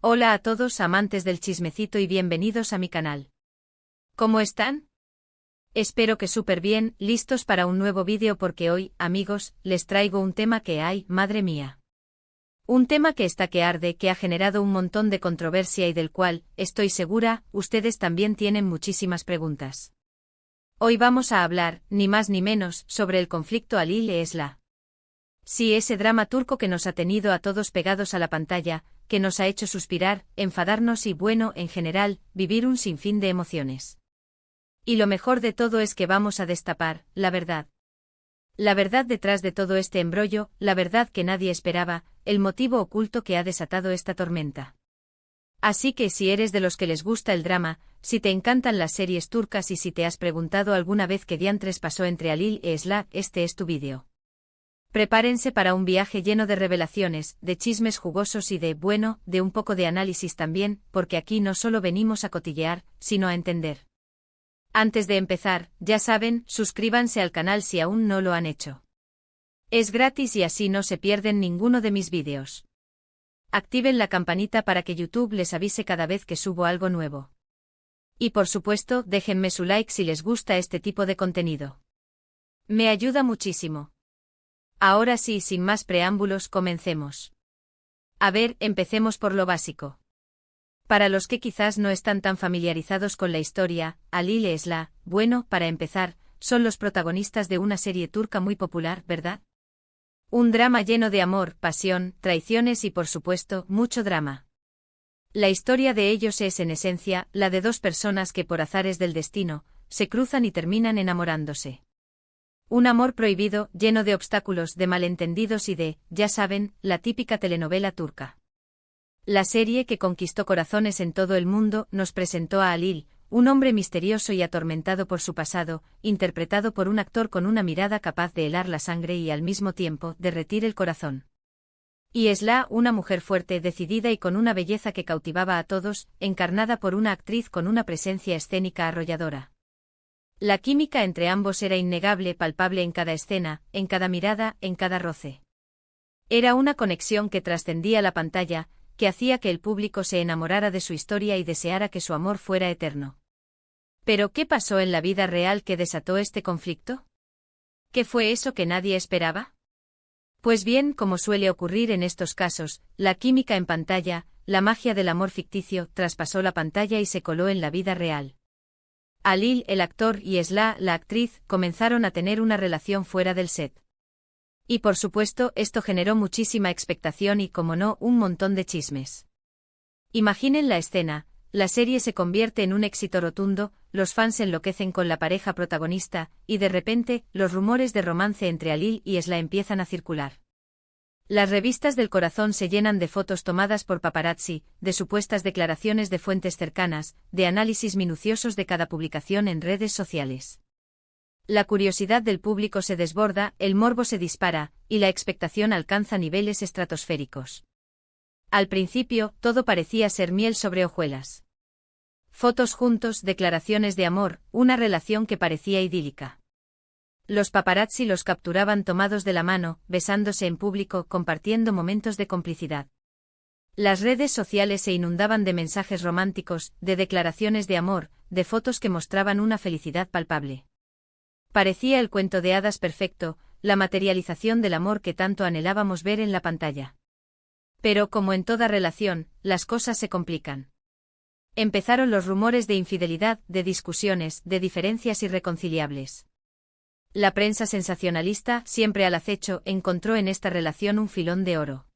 Hola a todos amantes del chismecito y bienvenidos a mi canal. ¿Cómo están? Espero que súper bien, listos para un nuevo vídeo porque hoy, amigos, les traigo un tema que hay, madre mía. Un tema que está que arde, que ha generado un montón de controversia y del cual, estoy segura, ustedes también tienen muchísimas preguntas. Hoy vamos a hablar, ni más ni menos, sobre el conflicto Ali-Esla. Sí, ese drama turco que nos ha tenido a todos pegados a la pantalla, que nos ha hecho suspirar, enfadarnos y, bueno, en general, vivir un sinfín de emociones. Y lo mejor de todo es que vamos a destapar la verdad. La verdad detrás de todo este embrollo, la verdad que nadie esperaba, el motivo oculto que ha desatado esta tormenta. Así que si eres de los que les gusta el drama, si te encantan las series turcas y si te has preguntado alguna vez qué diantres pasó entre Ali e Esla, este es tu vídeo. Prepárense para un viaje lleno de revelaciones, de chismes jugosos y de un poco de análisis también, porque aquí no solo venimos a cotillear, sino a entender. Antes de empezar, ya saben, suscríbanse al canal si aún no lo han hecho. Es gratis y así no se pierden ninguno de mis vídeos. Activen la campanita para que YouTube les avise cada vez que subo algo nuevo. Y por supuesto, déjenme su like si les gusta este tipo de contenido. Me ayuda muchísimo. Ahora sí, sin más preámbulos, comencemos. A ver, empecemos por lo básico. Para los que quizás no están tan familiarizados con la historia, Ali y Esla, bueno, para empezar, son los protagonistas de una serie turca muy popular, ¿verdad? Un drama lleno de amor, pasión, traiciones y por supuesto, mucho drama. La historia de ellos es en esencia, la de dos personas que por azares del destino, se cruzan y terminan enamorándose. Un amor prohibido, lleno de obstáculos, de malentendidos y ya saben, la típica telenovela turca. La serie que conquistó corazones en todo el mundo nos presentó a Halil, un hombre misterioso y atormentado por su pasado, interpretado por un actor con una mirada capaz de helar la sangre y al mismo tiempo derretir el corazón. Y Esla, una mujer fuerte, decidida y con una belleza que cautivaba a todos, encarnada por una actriz con una presencia escénica arrolladora. La química entre ambos era innegable, palpable en cada escena, en cada mirada, en cada roce. Era una conexión que trascendía la pantalla, que hacía que el público se enamorara de su historia y deseara que su amor fuera eterno. ¿Pero qué pasó en la vida real que desató este conflicto? ¿Qué fue eso que nadie esperaba? Pues bien, como suele ocurrir en estos casos, la química en pantalla, la magia del amor ficticio, traspasó la pantalla y se coló en la vida real. Halil, el actor, y Esla, la actriz, comenzaron a tener una relación fuera del set. Y por supuesto, esto generó muchísima expectación y, como no, un montón de chismes. Imaginen la escena, la serie se convierte en un éxito rotundo, los fans enloquecen con la pareja protagonista, y de repente, los rumores de romance entre Halil y Esla empiezan a circular. Las revistas del corazón se llenan de fotos tomadas por paparazzi, de supuestas declaraciones de fuentes cercanas, de análisis minuciosos de cada publicación en redes sociales. La curiosidad del público se desborda, el morbo se dispara, y la expectación alcanza niveles estratosféricos. Al principio, todo parecía ser miel sobre hojuelas. Fotos juntos, declaraciones de amor, una relación que parecía idílica. Los paparazzi los capturaban tomados de la mano, besándose en público, compartiendo momentos de complicidad. Las redes sociales se inundaban de mensajes románticos, de declaraciones de amor, de fotos que mostraban una felicidad palpable. Parecía el cuento de hadas perfecto, la materialización del amor que tanto anhelábamos ver en la pantalla. Pero como en toda relación, las cosas se complican. Empezaron los rumores de infidelidad, de discusiones, de diferencias irreconciliables. La prensa sensacionalista, siempre al acecho, encontró en esta relación un filón de oro.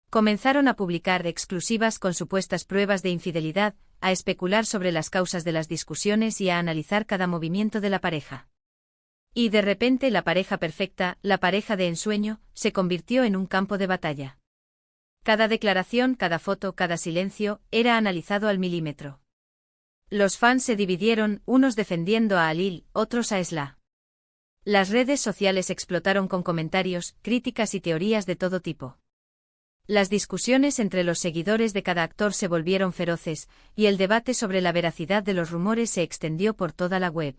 Comenzaron a publicar exclusivas con supuestas pruebas de infidelidad, a especular sobre las causas de las discusiones y a analizar cada movimiento de la pareja. Y de repente la pareja perfecta, la pareja de ensueño, se convirtió en un campo de batalla. Cada declaración, cada foto, cada silencio, era analizado al milímetro. Los fans se dividieron, unos defendiendo a Halil, otros a Esla. Las redes sociales explotaron con comentarios, críticas y teorías de todo tipo. Las discusiones entre los seguidores de cada actor se volvieron feroces, y el debate sobre la veracidad de los rumores se extendió por toda la web.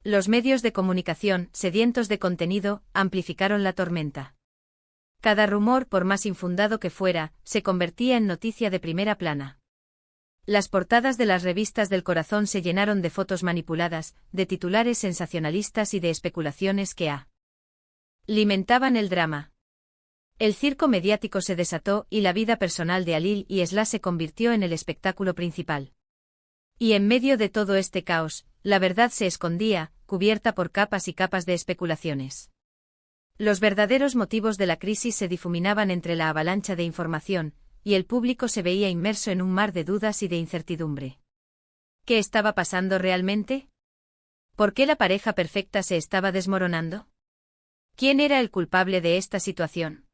Los medios de comunicación, sedientos de contenido, amplificaron la tormenta. Cada rumor, por más infundado que fuera, se convertía en noticia de primera plana. Las portadas de las revistas del corazón se llenaron de fotos manipuladas, de titulares sensacionalistas y de especulaciones que alimentaban el drama. El circo mediático se desató y la vida personal de Halil y Esla se convirtió en el espectáculo principal. Y en medio de todo este caos, la verdad se escondía, cubierta por capas y capas de especulaciones. Los verdaderos motivos de la crisis se difuminaban entre la avalancha de información, y el público se veía inmerso en un mar de dudas y de incertidumbre. ¿Qué estaba pasando realmente? ¿Por qué la pareja perfecta se estaba desmoronando? ¿Quién era el culpable de esta situación?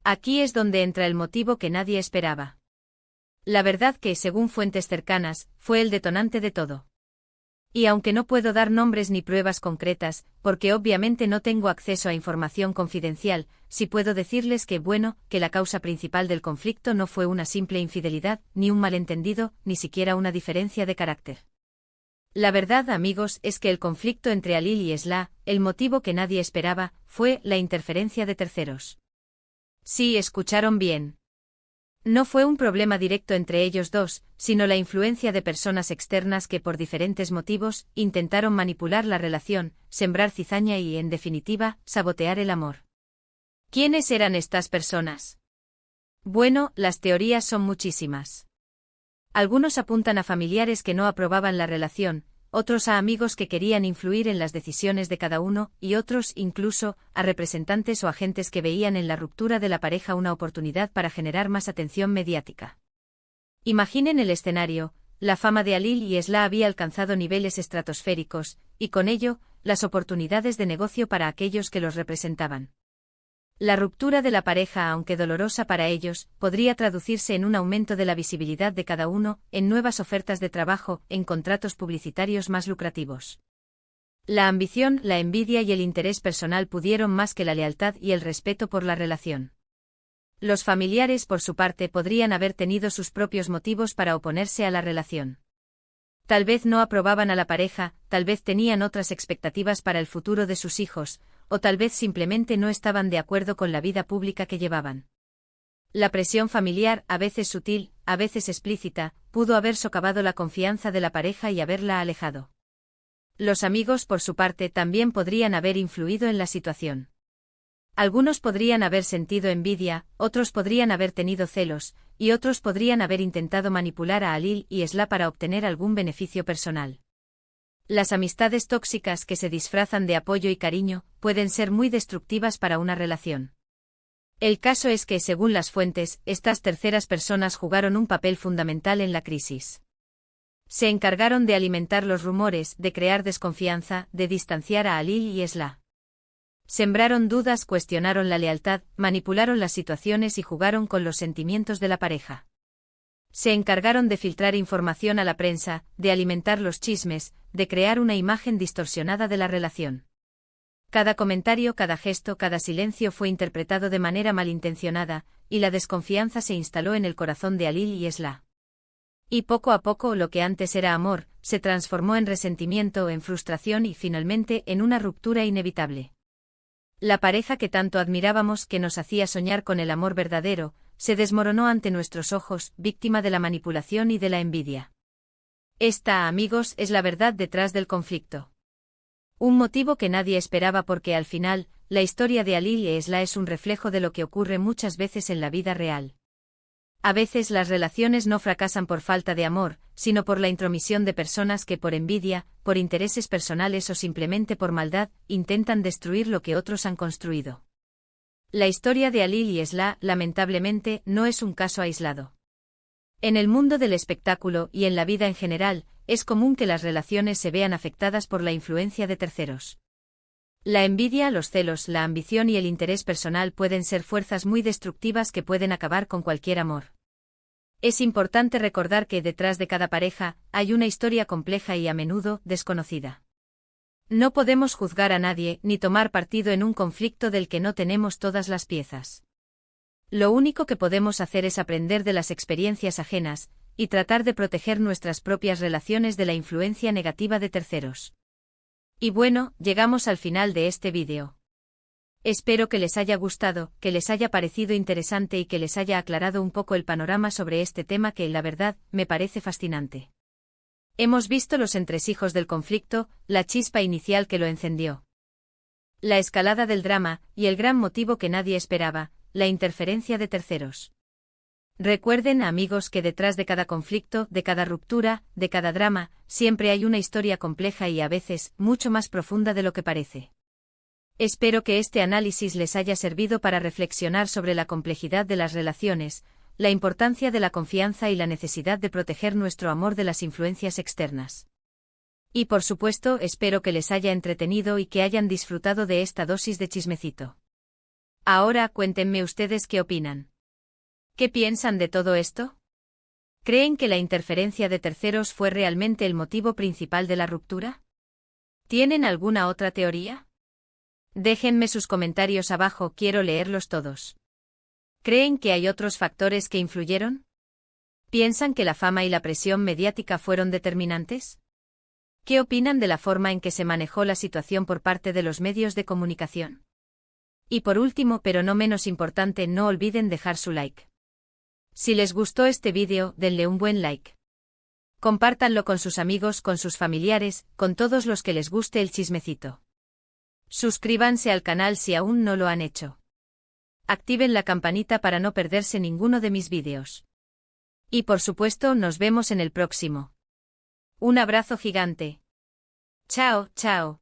Aquí es donde entra el motivo que nadie esperaba. La verdad que, según fuentes cercanas, fue el detonante de todo. Y aunque no puedo dar nombres ni pruebas concretas, porque obviamente no tengo acceso a información confidencial, sí puedo decirles que la causa principal del conflicto no fue una simple infidelidad, ni un malentendido, ni siquiera una diferencia de carácter. La verdad, amigos, es que el conflicto entre Halil y Esla, el motivo que nadie esperaba, fue la interferencia de terceros. Sí, escucharon bien. No fue un problema directo entre ellos dos, sino la influencia de personas externas que por diferentes motivos intentaron manipular la relación, sembrar cizaña y, en definitiva, sabotear el amor. ¿Quiénes eran estas personas? Bueno, las teorías son muchísimas. Algunos apuntan a familiares que no aprobaban la relación, otros a amigos que querían influir en las decisiones de cada uno, y otros, incluso, a representantes o agentes que veían en la ruptura de la pareja una oportunidad para generar más atención mediática. Imaginen el escenario: la fama de Halil y Esla había alcanzado niveles estratosféricos, y con ello, las oportunidades de negocio para aquellos que los representaban. La ruptura de la pareja, aunque dolorosa para ellos, podría traducirse en un aumento de la visibilidad de cada uno, en nuevas ofertas de trabajo, en contratos publicitarios más lucrativos. La ambición, la envidia y el interés personal pudieron más que la lealtad y el respeto por la relación. Los familiares, por su parte, podrían haber tenido sus propios motivos para oponerse a la relación. Tal vez no aprobaban a la pareja, tal vez tenían otras expectativas para el futuro de sus hijos, o tal vez simplemente no estaban de acuerdo con la vida pública que llevaban. La presión familiar, a veces sutil, a veces explícita, pudo haber socavado la confianza de la pareja y haberla alejado. Los amigos, por su parte, también podrían haber influido en la situación. Algunos podrían haber sentido envidia, otros podrían haber tenido celos, y otros podrían haber intentado manipular a Halil y Esla para obtener algún beneficio personal. Las amistades tóxicas que se disfrazan de apoyo y cariño pueden ser muy destructivas para una relación. El caso es que, según las fuentes, estas terceras personas jugaron un papel fundamental en la crisis. Se encargaron de alimentar los rumores, de crear desconfianza, de distanciar a Halil y Esla. Sembraron dudas, cuestionaron la lealtad, manipularon las situaciones y jugaron con los sentimientos de la pareja. Se encargaron de filtrar información a la prensa, de alimentar los chismes, de crear una imagen distorsionada de la relación. Cada comentario, cada gesto, cada silencio fue interpretado de manera malintencionada, y la desconfianza se instaló en el corazón de Halil y Esla. Y poco a poco lo que antes era amor, se transformó en resentimiento, en frustración y finalmente en una ruptura inevitable. La pareja que tanto admirábamos, que nos hacía soñar con el amor verdadero, se desmoronó ante nuestros ojos, víctima de la manipulación y de la envidia. Esta, amigos, es la verdad detrás del conflicto. Un motivo que nadie esperaba porque al final, la historia de Halil y Esla es un reflejo de lo que ocurre muchas veces en la vida real. A veces las relaciones no fracasan por falta de amor, sino por la intromisión de personas que por envidia, por intereses personales o simplemente por maldad, intentan destruir lo que otros han construido. La historia de Halil y Esla, lamentablemente, no es un caso aislado. En el mundo del espectáculo y en la vida en general, es común que las relaciones se vean afectadas por la influencia de terceros. La envidia, los celos, la ambición y el interés personal pueden ser fuerzas muy destructivas que pueden acabar con cualquier amor. Es importante recordar que detrás de cada pareja hay una historia compleja y a menudo desconocida. No podemos juzgar a nadie ni tomar partido en un conflicto del que no tenemos todas las piezas. Lo único que podemos hacer es aprender de las experiencias ajenas y tratar de proteger nuestras propias relaciones de la influencia negativa de terceros. Y bueno, llegamos al final de este vídeo. Espero que les haya gustado, que les haya parecido interesante y que les haya aclarado un poco el panorama sobre este tema que, la verdad, me parece fascinante. Hemos visto los entresijos del conflicto, la chispa inicial que lo encendió, la escalada del drama, y el gran motivo que nadie esperaba, la interferencia de terceros. Recuerden, amigos, que detrás de cada conflicto, de cada ruptura, de cada drama, siempre hay una historia compleja y a veces, mucho más profunda de lo que parece. Espero que este análisis les haya servido para reflexionar sobre la complejidad de las relaciones, la importancia de la confianza y la necesidad de proteger nuestro amor de las influencias externas. Y por supuesto, espero que les haya entretenido y que hayan disfrutado de esta dosis de chismecito. Ahora cuéntenme ustedes qué opinan. ¿Qué piensan de todo esto? ¿Creen que la interferencia de terceros fue realmente el motivo principal de la ruptura? ¿Tienen alguna otra teoría? Déjenme sus comentarios abajo, quiero leerlos todos. ¿Creen que hay otros factores que influyeron? ¿Piensan que la fama y la presión mediática fueron determinantes? ¿Qué opinan de la forma en que se manejó la situación por parte de los medios de comunicación? Y por último, pero no menos importante, no olviden dejar su like. Si les gustó este vídeo, denle un buen like. Compártanlo con sus amigos, con sus familiares, con todos los que les guste el chismecito. Suscríbanse al canal si aún no lo han hecho. Activen la campanita para no perderse ninguno de mis vídeos. Y por supuesto, nos vemos en el próximo. Un abrazo gigante. Chao, chao.